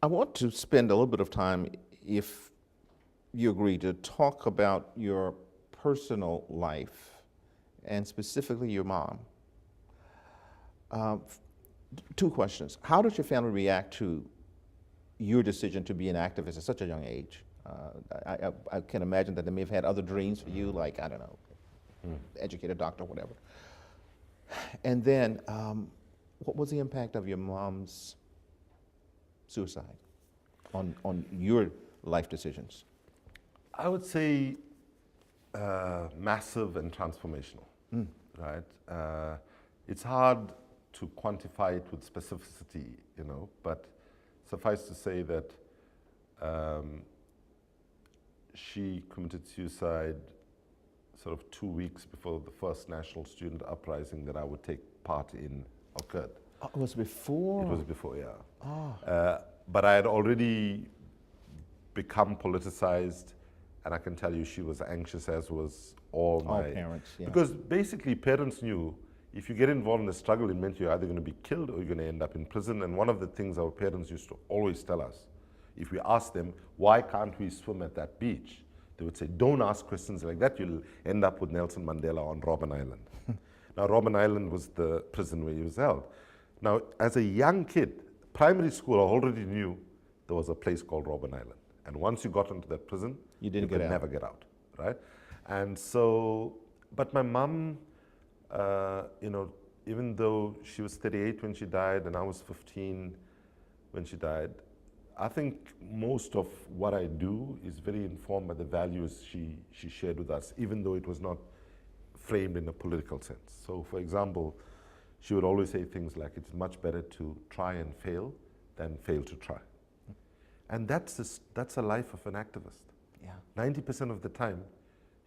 I want to spend a little bit of time, if you agree, to talk about your personal life and specifically your mom. Uh, Two questions. How did your family react to your decision to be an activist at such a young age? I can imagine that they may have had other dreams for you, like, I don't know, educated doctor, whatever. And then, what was the impact of your mom's suicide on your life decisions? I would say massive and transformational, right? It's hard to quantify it with specificity, but suffice to say that she committed suicide sort of 2 weeks before the first national student uprising that I would take part in occurred. Oh, it was before? It was before, yeah. Oh. But I had already become politicized, and I can tell you she was anxious, as was all my parents, yeah. Because basically parents knew if you get involved in the struggle, it meant you're either going to be killed or you're going to end up in prison. And one of the things our parents used to always tell us, if we asked them, why can't we swim at that beach? They would say, don't ask questions like that, you'll end up with Nelson Mandela on Robben Island. Now, Robben Island was the prison where he was held. Now, as a young kid, primary school, I already knew there was a place called Robben Island. And once you got into that prison, you could never get out, right? And so, but my mom, even though she was 38 when she died and I was 15 when she died, I think most of what I do is very informed by the values she shared with us, even though it was not framed in a political sense. So, for example, she would always say things like, it's much better to try and fail than fail to try. And that's a life of an activist. Yeah. 90% of the time,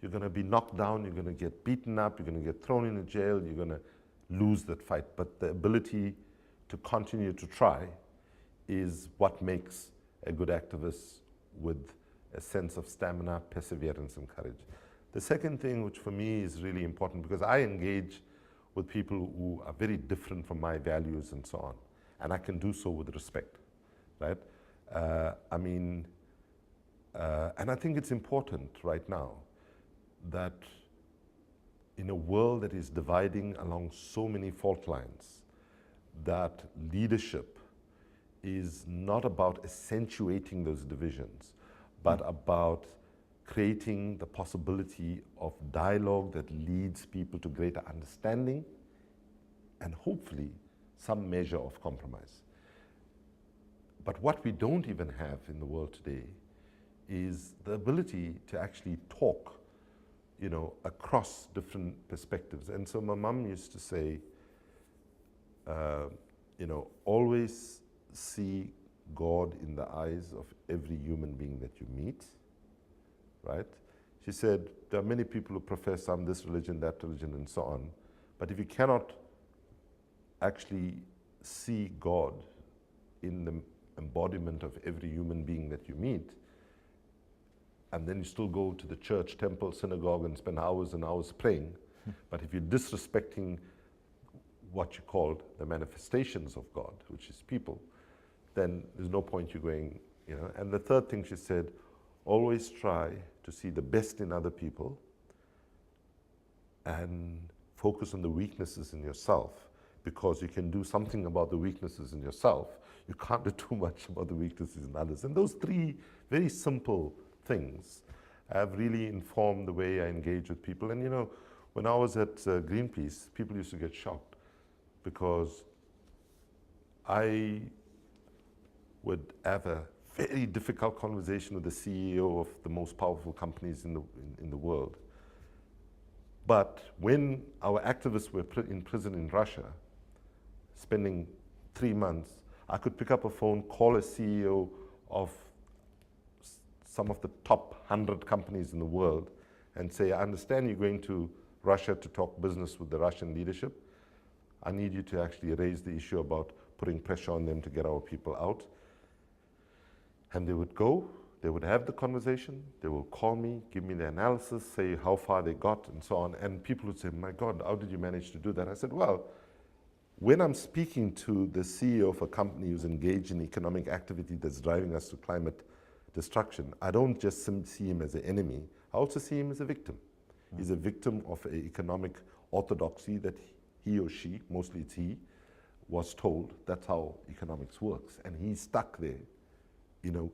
you're going to be knocked down, you're going to get beaten up, you're going to get thrown in a jail, you're going to lose that fight. But the ability to continue to try is what makes a good activist with a sense of stamina, perseverance, and courage. The second thing, which for me is really important, because I engage with people who are very different from my values and so on, and I can do so with respect, right? And I think it's important right now that in a world that is dividing along so many fault lines, that leadership is not about accentuating those divisions, but about creating the possibility of dialogue that leads people to greater understanding and hopefully some measure of compromise. But what we don't even have in the world today is the ability to actually talk, across different perspectives. And so my mom used to say, always see God in the eyes of every human being that you meet, right? She said, there are many people who profess I'm this religion, that religion, and so on, but if you cannot actually see God in the embodiment of every human being that you meet, and then you still go to the church, temple, synagogue, and spend hours and hours praying, but if you're disrespecting what you called the manifestations of God, which is people, then there's no point you going, And the third thing she said, always try to see the best in other people and focus on the weaknesses in yourself, because you can do something about the weaknesses in yourself. You can't do too much about the weaknesses in others. And those three very simple things have really informed the way I engage with people. And when I was at Greenpeace, people used to get shocked because I would have a very difficult conversation with the CEO of the most powerful companies in the world. But when our activists were in prison in Russia, spending 3 months, I could pick up a phone, call a CEO of some of the top 100 companies in the world and say, I understand you're going to Russia to talk business with the Russian leadership. I need you to actually raise the issue about putting pressure on them to get our people out. And they would go, they would have the conversation, they will call me, give me the analysis, say how far they got and so on. And people would say, my God, how did you manage to do that? I said, well, when I'm speaking to the CEO of a company who's engaged in economic activity that's driving us to climate destruction, I don't just see him as an enemy, I also see him as a victim. He's a victim of an economic orthodoxy that he or she, mostly it's he, was told that's how economics works. And he's stuck there. You know,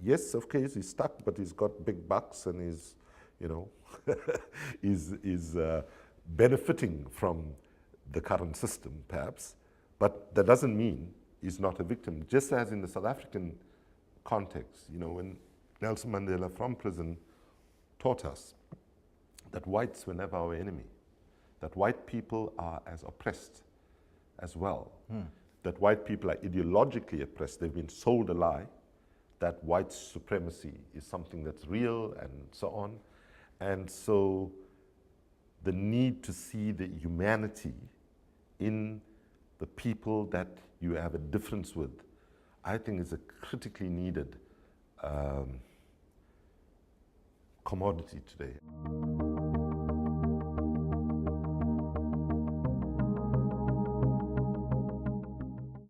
yes, of course, he's stuck, but he's got big bucks and he's, you know, is benefiting from the current system, perhaps. But that doesn't mean he's not a victim. Just as in the South African context, you know, when Nelson Mandela from prison taught us that whites were never our enemy, that white people are as oppressed as well, that white people are ideologically oppressed. They've been sold a lie that white supremacy is something that's real and so on. And so the need to see the humanity in the people that you have a difference with, I think is a critically needed commodity today.